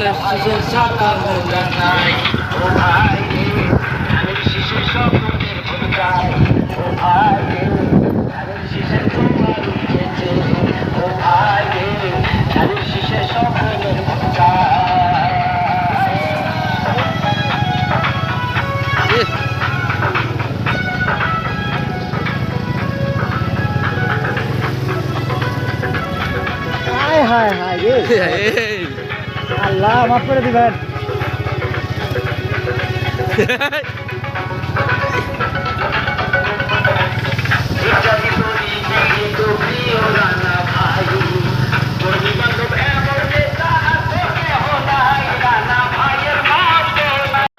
ধানের শীষের সকলের জানাই ও ভাই ধানের শীষের সকলের ভূমিকায় ও ভাই ধানের শীষের তোমার উঠেছে ও ভাই ধানের শীষের সকলের ভূমিকায় হায় হায় হায় রে আল্লাহ মাফ করে দিবেন